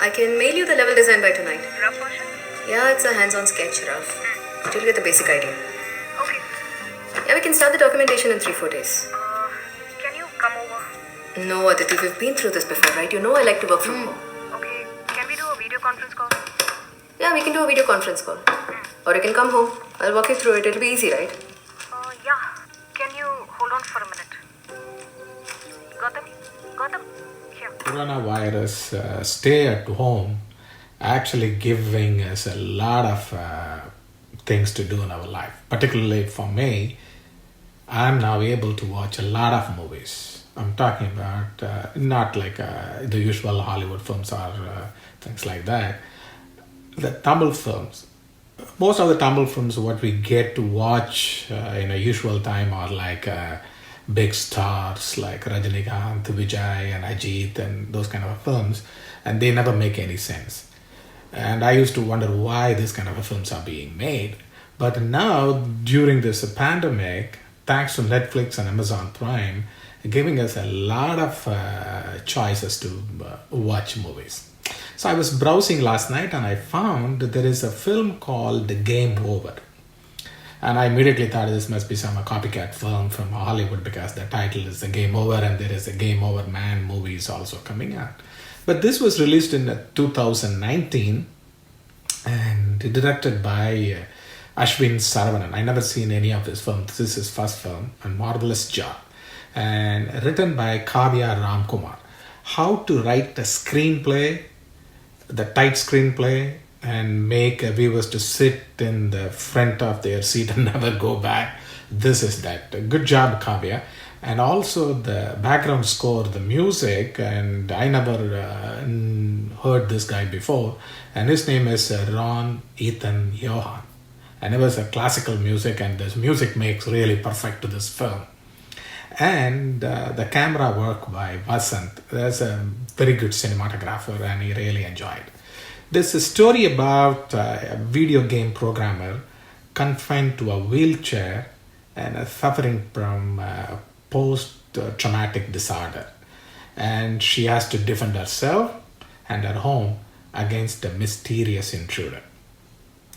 I can mail you the level design by tonight. Rough version? Yeah, it's a hands-on sketch, rough. But you'll get the basic idea. Okay. Yeah, we can start the documentation in 3-4 days. Can you come over? No, Aditi, we've been through this before, right? You know I like to work from home. Okay. Can we do a video conference call? Yeah, we can do a video conference call. Or you can come home. I'll walk you through it. It'll be easy, right? Yeah. Can you hold on for a minute? Gotham? Here. Coronavirus stay at home actually giving us a lot of things to do in our life. Particularly for me, I'm now able to watch a lot of movies. I'm talking about not like the usual Hollywood films or things like that. The Tamil films. Most of the Tamil films, what we get to watch in a usual time are like big stars like Rajinikanth, Vijay and Ajit and those kind of films, and they never make any sense. And I used to wonder why these kind of films are being made. But now, during this pandemic, thanks to Netflix and Amazon Prime, giving us a lot of choices to watch movies. So I was browsing last night and I found that there is a film called Game Over. And I immediately thought this must be some copycat film from Hollywood because the title is The Game Over and there is a Game Over Man movie is also coming out. But this was released in 2019 and directed by Ashwin Saravanan. I never seen any of his films. This is his first film, a marvelous job. And written by Kaavya Ramkumar. How to write a screenplay, the tight screenplay, and make viewers to sit in the front of their seat and never go back. This is that. Good job, Kaavya. And also the background score, the music, and I never heard this guy before. And his name is Ron Ethan Yohann. And it was a classical music, and this music makes really perfect to this film. And the camera work by Vasanth. There's a very good cinematographer, and he really enjoyed. There's a story about a video game programmer confined to a wheelchair and suffering from post-traumatic disorder. And she has to defend herself and her home against a mysterious intruder.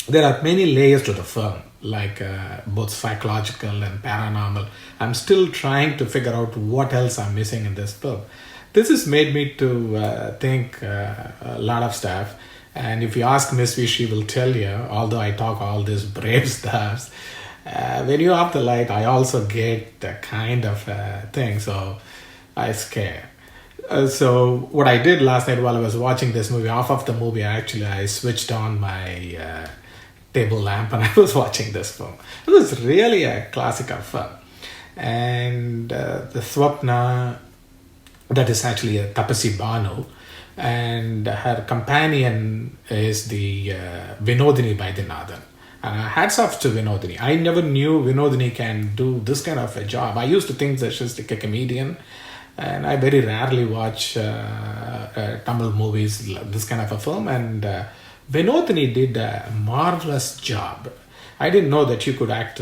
There are many layers to the film, like both psychological and paranormal. I'm still trying to figure out what else I'm missing in this film. This has made me to think a lot of stuff. And if you ask Miss V, she will tell you, although I talk all this brave stuff, when you off the light, I also get the kind of thing, so I scare. So what I did last night while I was watching this movie, off of the movie, I switched on my table lamp and I was watching this film. It was really a classical film. And the Swapna, that is actually a Taapsee Pannu, and her companion is the Vinodhini Vaidynathan. And hats off to Vinodhini. I never knew Vinodhini can do this kind of a job. I used to think that she's like a comedian, and I very rarely watch Tamil movies, this kind of a film. And Vinodhini did a marvelous job. I didn't know that you could act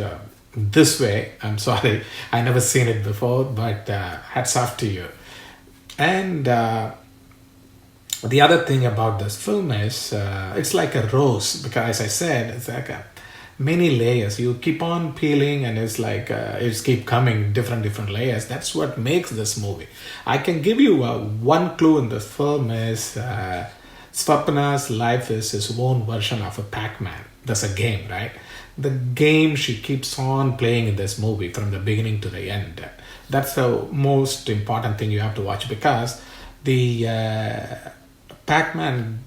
this way. I'm sorry, I never seen it before, but hats off to you. And the other thing about this film is it's like a rose, because as I said, it's like many layers. You keep on peeling and it's like it's keep coming different layers. That's what makes this movie. I can give you one clue in this film is Swapna's life is his own version of a Pac-Man. That's a game, right? The game she keeps on playing in this movie from the beginning to the end. That's the most important thing you have to watch, because the Pac-Man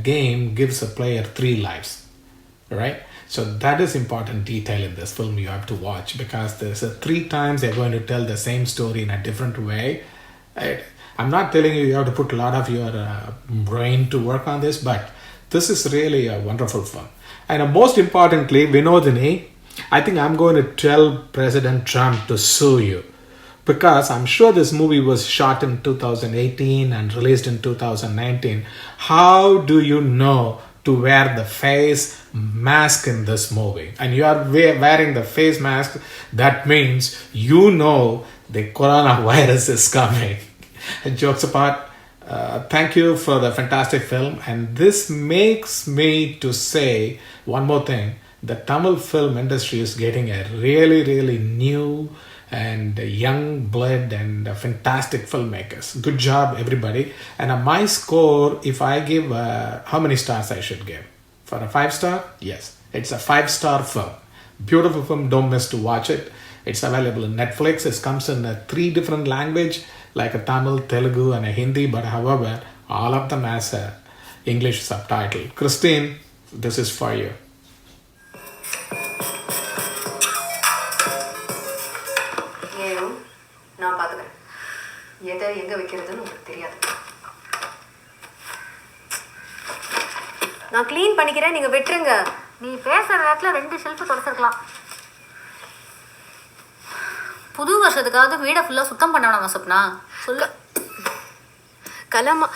game gives a player 3 lives, right? So that is important detail in this film you have to watch, because there's 3 times they're going to tell the same story in a different way. Right? I'm not telling you have to put a lot of your brain to work on this, but this is really a wonderful film. And most importantly, Vinodhini, I think I'm going to tell President Trump to sue you, because I'm sure this movie was shot in 2018 and released in 2019. How do you know to wear the face mask in this movie? And you are wearing the face mask, that means you know the coronavirus is coming. Jokes apart, Thank you for the fantastic film, and this makes me to say one more thing. The Tamil film industry is getting a really new and young blood and fantastic filmmakers. Good job, everybody. And my score, if I give, how many stars I should give? For a 5-star? Yes, it's a 5-star film. Beautiful film, don't miss to watch it. It's available in Netflix. It comes in 3 different language, like a Tamil, Telugu and a Hindi, but however, all of them has a English subtitle. Christine, this is for you. ஏன் நான் பார்த்துக்கிறேன். எதை எங்கே வைக்கிறதுன்னு உங்களுக்கு தெரியாது. நான் clean பண்ணிக்கிறேன், நீங்கள் விட்டுருங்க. நீ பேசுகிற நேரத்தில் 2 ஷெல்ஃபு தொடச்சிருக்கலாம். புது வருஷத்துக்காவது வீடை ஃபுல்லாக சுத்தம் பண்ணணும் சொப்னா. சொல்ல கலமா